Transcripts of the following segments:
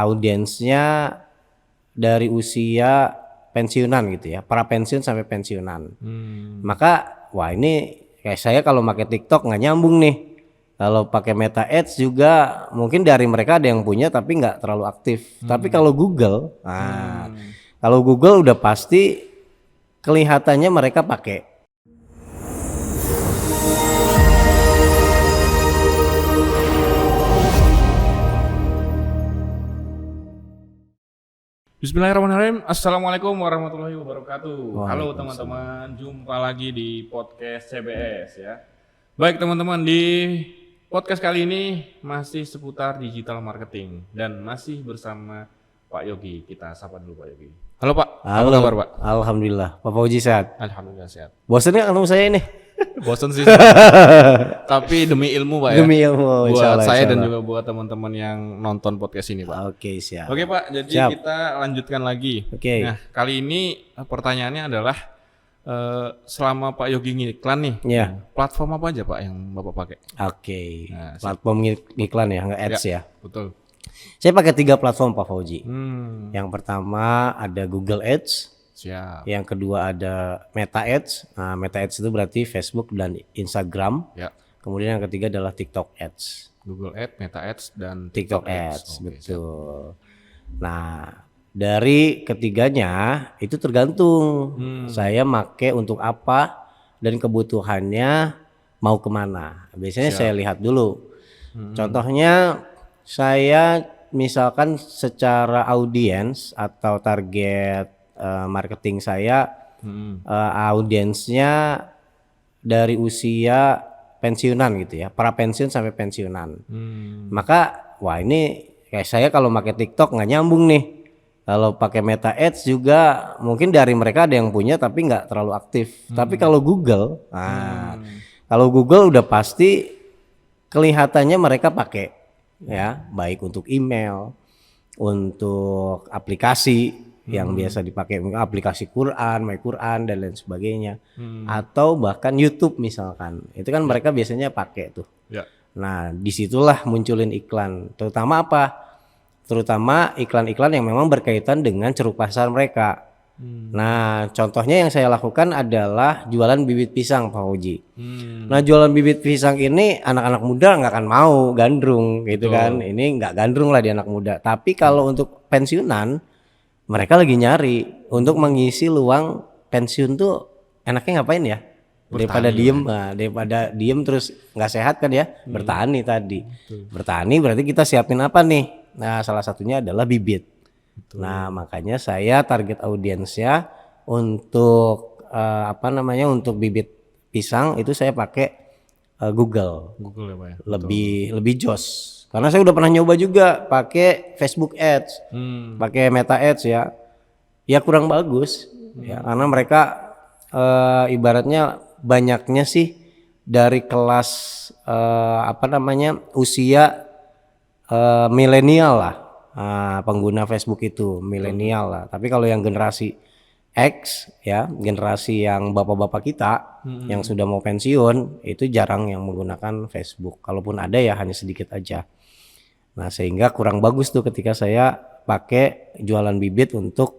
audiensnya dari usia pensiunan gitu ya, para pensiun sampai pensiunan. Maka wah ini kayak saya kalau pakai TikTok nggak nyambung nih. Kalau pakai Meta Ads juga mungkin dari mereka ada yang punya tapi nggak terlalu aktif. Tapi kalau Google, kalau Google udah pasti kelihatannya mereka pakai. Bismillahirrahmanirrahim. Assalamualaikum warahmatullahi wabarakatuh. Halo teman-teman, jumpa lagi di podcast CBS ya. Baik teman-teman, di podcast kali ini masih seputar digital marketing dan masih bersama Pak Yogi. Kita sapa dulu Pak Yogi. Halo Pak, Halo, apa kabar Pak? Alhamdulillah, Pak Fauzi sehat. Alhamdulillah sehat. Bosan nggak ketemu saya ini? Bosan sih, tapi demi ilmu Pak ya. Demi ilmu, buat insyaallah, saya dan insyaallah. juga buat teman-teman yang nonton podcast ini Pak. Oke, siap. Oke Pak, jadi Siap. kita lanjutkan lagi. Oke. Nah, kali ini pertanyaannya adalah selama Pak Yogi ngiklan nih, Ya. platform apa aja Pak yang Bapak pakai? Oke. Nah, Platform iklan ya, nggak ads ya. Betul. Saya pakai 3 platform Pak Fauzi. Hmm, Yang pertama ada Google Ads, siap. yang kedua ada Meta Ads. Nah, Meta Ads itu berarti Facebook dan Instagram. Ya, Kemudian yang ketiga adalah TikTok Ads. Google Ads, Meta Ads, dan TikTok Ads, Oke, siap. betul. Nah, dari ketiganya itu tergantung saya make untuk apa dan kebutuhannya mau kemana. Biasanya saya lihat dulu. Contohnya saya misalkan secara audiens atau target marketing saya audiensnya dari usia pensiunan gitu ya, para pensiun sampai pensiunan. Maka wah ini kayak saya kalau pakai TikTok nggak nyambung nih. Kalau pakai Meta Ads juga mungkin dari mereka ada yang punya tapi nggak terlalu aktif. Tapi kalau Google, kalau Google udah pasti kelihatannya mereka pakai ya, baik untuk email, untuk aplikasi yang biasa dipakai, aplikasi Quran, My Quran dan lain sebagainya, atau bahkan YouTube misalkan, itu kan mereka biasanya pakai tuh. Ya. Nah disitulah munculin iklan, terutama apa? Terutama iklan-iklan yang memang berkaitan dengan ceruk pasar mereka. Nah contohnya yang saya lakukan adalah jualan bibit pisang Pak Fauzi. Nah jualan bibit pisang ini anak-anak muda nggak akan mau gandrung gitu kan. Ini nggak gandrung lah di anak muda. Tapi kalau untuk pensiunan mereka lagi nyari untuk mengisi luang pensiun tuh enaknya ngapain ya? Daripada diem, daripada diem terus nggak sehat kan ya. Bertani tadi. Bertani berarti kita siapin apa nih? Nah salah satunya adalah bibit. Nah makanya saya target audiensnya untuk untuk bibit pisang itu saya pakai Google. Google ya Pak ya. Lebih jos. Karena saya udah pernah nyoba juga pakai Facebook Ads, pakai Meta Ads ya. Ya kurang bagus ya karena mereka ibaratnya banyaknya sih dari kelas usia milenial lah. Pengguna Facebook itu milenial lah. Tapi kalau yang generasi X ya, generasi yang bapak-bapak kita yang sudah mau pensiun itu jarang yang menggunakan Facebook. Kalaupun ada ya hanya sedikit aja. Nah sehingga kurang bagus tuh ketika saya pakai jualan bibit untuk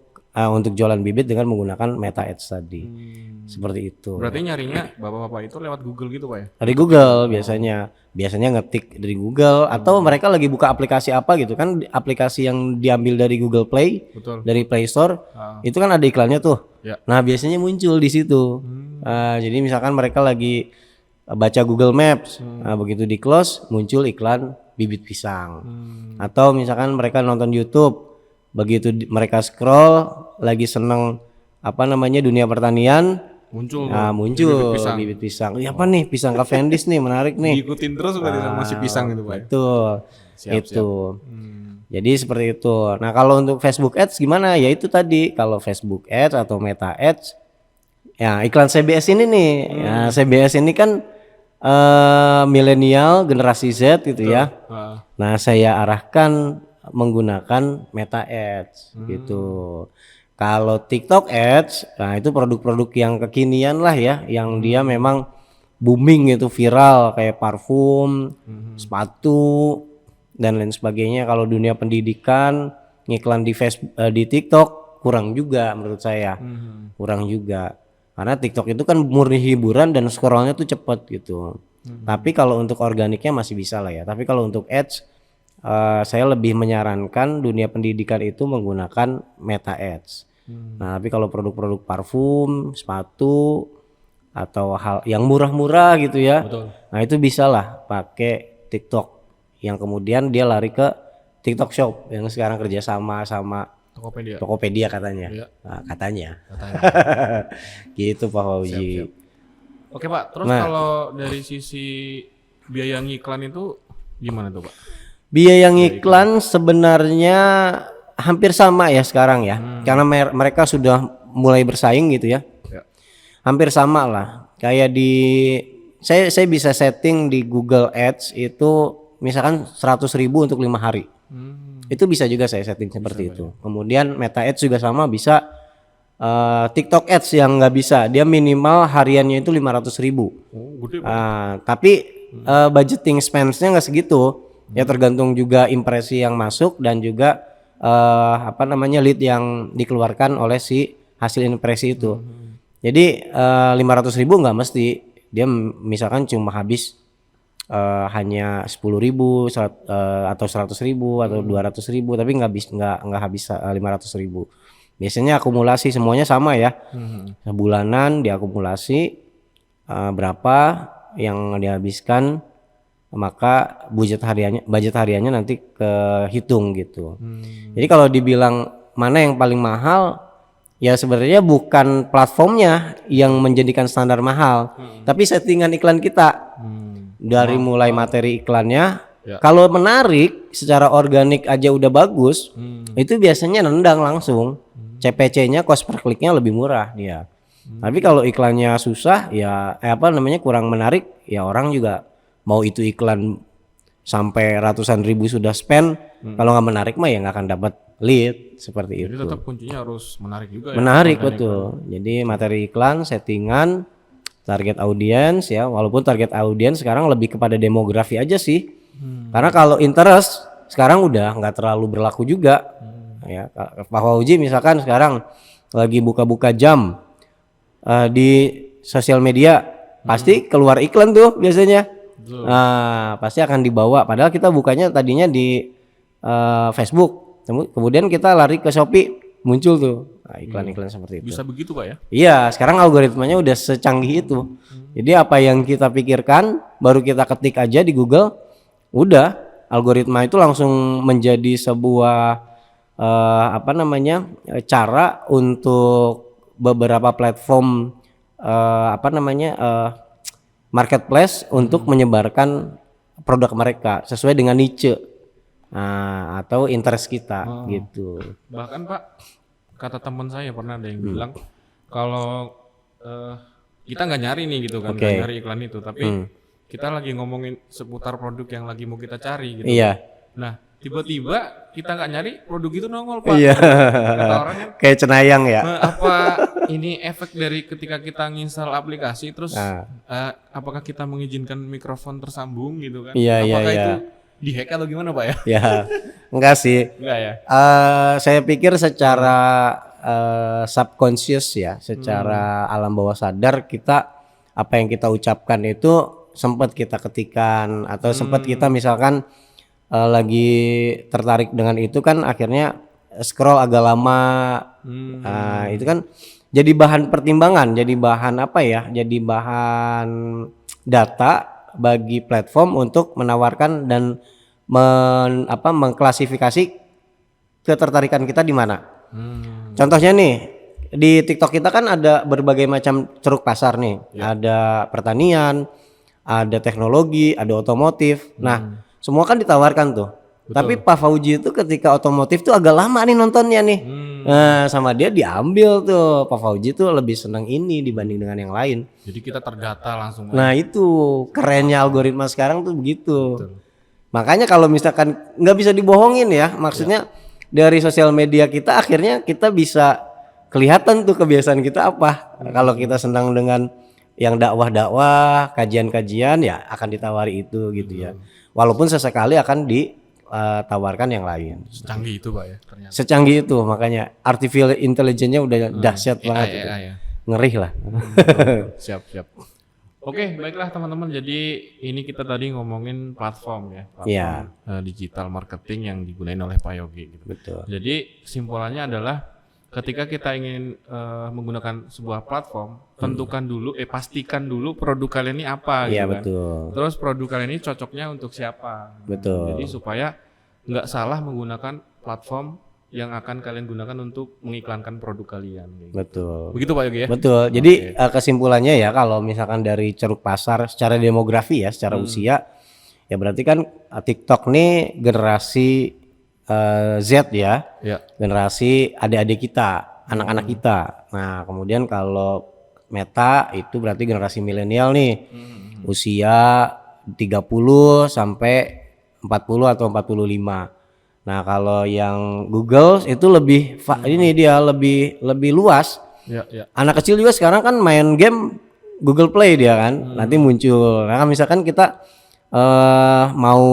jualan bibit dengan menggunakan Meta Ads tadi. Seperti itu. Berarti nyarinya bapak-bapak itu lewat Google gitu Pak ya? Dari Google biasanya ngetik dari Google atau mereka lagi buka aplikasi apa gitu kan, aplikasi yang diambil dari Google Play, Betul. dari Play Store itu kan ada iklannya tuh. Ya. Nah biasanya muncul di situ. Jadi misalkan mereka lagi baca Google Maps, begitu di close muncul iklan bibit pisang. Atau misalkan mereka nonton YouTube, begitu mereka scroll lagi seneng dunia pertanian. Muncul Bibit pisang. Ini apa nih? Pisang Cavendish nih, menarik nih. Diikutin terus berarti masih pisang gitu Pak ya? Betul. Siap. Jadi seperti itu. Nah, kalau untuk Facebook Ads gimana? Ya itu tadi, kalau Facebook Ads atau Meta Ads ya iklan CBS ini nih. Ya, CBS ini kan milenial, generasi Z gitu ya. Nah, saya arahkan menggunakan Meta Ads gitu. Kalau TikTok Ads, nah itu produk-produk yang kekinian lah ya, yang dia memang booming itu, viral kayak parfum, sepatu, dan lain sebagainya. Kalau dunia pendidikan, ngiklan di Facebook, di TikTok kurang juga menurut saya. Kurang juga. Karena TikTok itu kan murni hiburan dan scrollnya tuh cepet gitu. Tapi kalau untuk organiknya masih bisa lah ya. Tapi kalau untuk ads, saya lebih menyarankan dunia pendidikan itu menggunakan Meta Ads. Nah, tapi kalau produk-produk parfum, sepatu, atau hal yang murah-murah gitu ya, Betul. nah itu bisa lah pakai TikTok. Yang kemudian dia lari ke TikTok Shop yang sekarang kerjasama sama Tokopedia. Tokopedia katanya. Iya. Nah, katanya. Katanya. Gitu Pak Fauzi. Oke Pak, terus Nah. kalau dari sisi biaya ngiklan itu gimana tuh Pak? Biaya ngiklan sebenarnya hampir sama ya sekarang ya. Karena mereka sudah mulai bersaing gitu ya. Ya. Hampir sama lah. Kayak di saya bisa setting di Google Ads itu misalkan 100.000 untuk 5 hari. Itu bisa juga saya setting seperti itu. Kemudian Meta Ads juga sama bisa. TikTok Ads yang nggak bisa, dia minimal hariannya itu 500.000. Oh, gede Pak. Tapi budgeting spends-nya nggak segitu. Ya tergantung juga impresi yang masuk dan juga lead yang dikeluarkan oleh si hasil impresi itu. Jadi 500.000 nggak mesti, dia misalkan cuma habis hanya 10.000 atau 100.000 atau 200.000, tapi nggak habis 500.000. Biasanya akumulasi semuanya sama ya, sebulanan diakumulasi berapa yang dihabiskan, maka budget hariannya nanti kehitung gitu. Jadi kalau dibilang mana yang paling mahal, ya sebenarnya bukan platformnya yang menjadikan standar mahal, tapi settingan iklan kita. Dari mulai materi iklannya, kalau menarik secara organik aja udah bagus, itu biasanya nendang langsung. CPC-nya, cost per kliknya lebih murah dia. Tapi kalau iklannya susah, ya kurang menarik, ya orang juga mau itu iklan sampai ratusan ribu sudah spend, kalau nggak menarik mah ya nggak akan dapat lead seperti Jadi itu. tetap kuncinya harus menarik juga ya. Menarik betul. Jadi materi iklan, settingan, target audiens ya, walaupun target audiens sekarang lebih kepada demografi aja sih. Karena kalau interest sekarang udah nggak terlalu berlaku juga. Ya, Pak Fauzi misalkan sekarang lagi buka-buka jam di sosial media, pasti keluar iklan tuh biasanya. Nah, pasti akan dibawa. Padahal kita bukanya tadinya di Facebook, kemudian kita lari ke Shopee, muncul tuh iklan-iklan seperti itu. Bisa begitu Pak ya? Iya, sekarang algoritmanya udah secanggih itu. Jadi apa yang kita pikirkan baru kita ketik aja di Google, udah algoritma itu langsung menjadi sebuah cara untuk beberapa platform marketplace untuk menyebarkan produk mereka sesuai dengan niche atau interest kita gitu. Bahkan Pak, kata teman saya pernah ada yang bilang kalau kita nggak nyari nih gitu kan, nggak nyari iklan itu, tapi kita lagi ngomongin seputar produk yang lagi mau kita cari gitu. Iya. Nah, tiba-tiba kita nggak nyari produk itu nongol Pak. Iya. Kata orang kan, Kayak cenayang ya. apa ini efek dari ketika kita nginstal aplikasi terus apakah kita mengizinkan mikrofon tersambung gitu kan? Iya, apakah iya. itu dihack atau gimana Pak ya? Ya, enggak sih. Enggak ya? Saya pikir secara subconscious ya, secara alam bawah sadar kita apa yang kita ucapkan itu sempat kita ketikan atau sempat kita misalkan lagi tertarik dengan itu kan akhirnya scroll agak lama. Itu kan jadi bahan pertimbangan, jadi bahan jadi bahan data bagi platform untuk menawarkan dan mengklasifikasi ketertarikan kita di mana. Contohnya nih di TikTok kita kan ada berbagai macam ceruk pasar nih, ada pertanian, ada teknologi, ada otomotif. Nah, semua kan ditawarkan tuh. Betul. Tapi Pak Fauzi itu ketika otomotif tuh agak lama nih nontonnya nih. Nah, sama dia diambil tuh. Pak Fauzi tuh lebih senang ini dibanding dengan yang lain. Jadi kita terdata langsung. Nah, itu kerennya algoritma sekarang tuh begitu. Betul. Makanya kalau misalkan nggak bisa dibohongin ya, maksudnya dari sosial media kita akhirnya kita bisa kelihatan tuh kebiasaan kita apa. Kalau kita senang dengan yang dakwah-dakwah, kajian-kajian ya akan ditawari itu gitu ya. Walaupun sesekali akan di tawarkan yang lain. Secanggih itu Pak ya ternyata. Secanggih itu, makanya artificial intelligence-nya udah dahsyat banget itu. ya. Ngeri lah. Siap. Oke, baiklah teman-teman. Jadi ini kita tadi ngomongin platform ya, Iya. digital marketing yang digunakan oleh Pak Yogi. Gitu. Betul. Jadi kesimpulannya adalah ketika kita ingin menggunakan sebuah platform, tentukan dulu, pastikan dulu produk kalian ini apa Iya, gitu kan. betul. Terus produk kalian ini cocoknya untuk siapa. Betul. Jadi supaya nggak salah menggunakan platform yang akan kalian gunakan untuk mengiklankan produk kalian. Gitu. Betul. Begitu Pak Yogi ya? Betul. Jadi kesimpulannya ya kalau misalkan dari ceruk pasar secara demografi ya, secara usia, ya berarti kan TikTok nih generasi Z ya, generasi adik-adik kita, anak-anak kita. Nah kemudian kalau Meta itu berarti generasi milenial nih, usia 30 sampai 40 atau 45. Nah kalau yang Google itu lebih ini dia lebih luas. Ya. Anak kecil juga sekarang kan main game Google Play dia kan, nanti muncul. Nah misalkan kita mau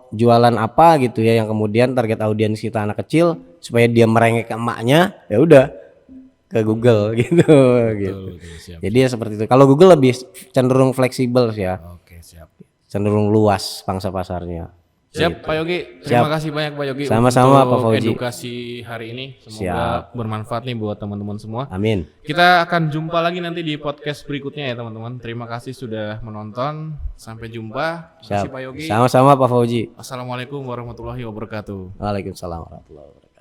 jualan apa gitu ya, yang kemudian target audiens kita anak kecil supaya dia merengek ke emaknya, ya udah ke Google gitu. Betul, siap. Jadi ya seperti itu. Kalau Google lebih cenderung fleksibel sih ya, Oke, siap. cenderung luas pangsa pasarnya. Siap Pak Yogi, terima kasih banyak Pak Yogi Sama-sama, Pak Fauzi. edukasi hari ini. Semoga bermanfaat nih buat teman-teman semua. Amin. Kita akan jumpa lagi nanti di podcast berikutnya ya teman-teman. Terima kasih sudah menonton. Sampai jumpa. Terima kasih Pak Yogi. Sama-sama Pak Fauzi. Assalamualaikum warahmatullahi wabarakatuh. Waalaikumsalam warahmatullahi wabarakatuh.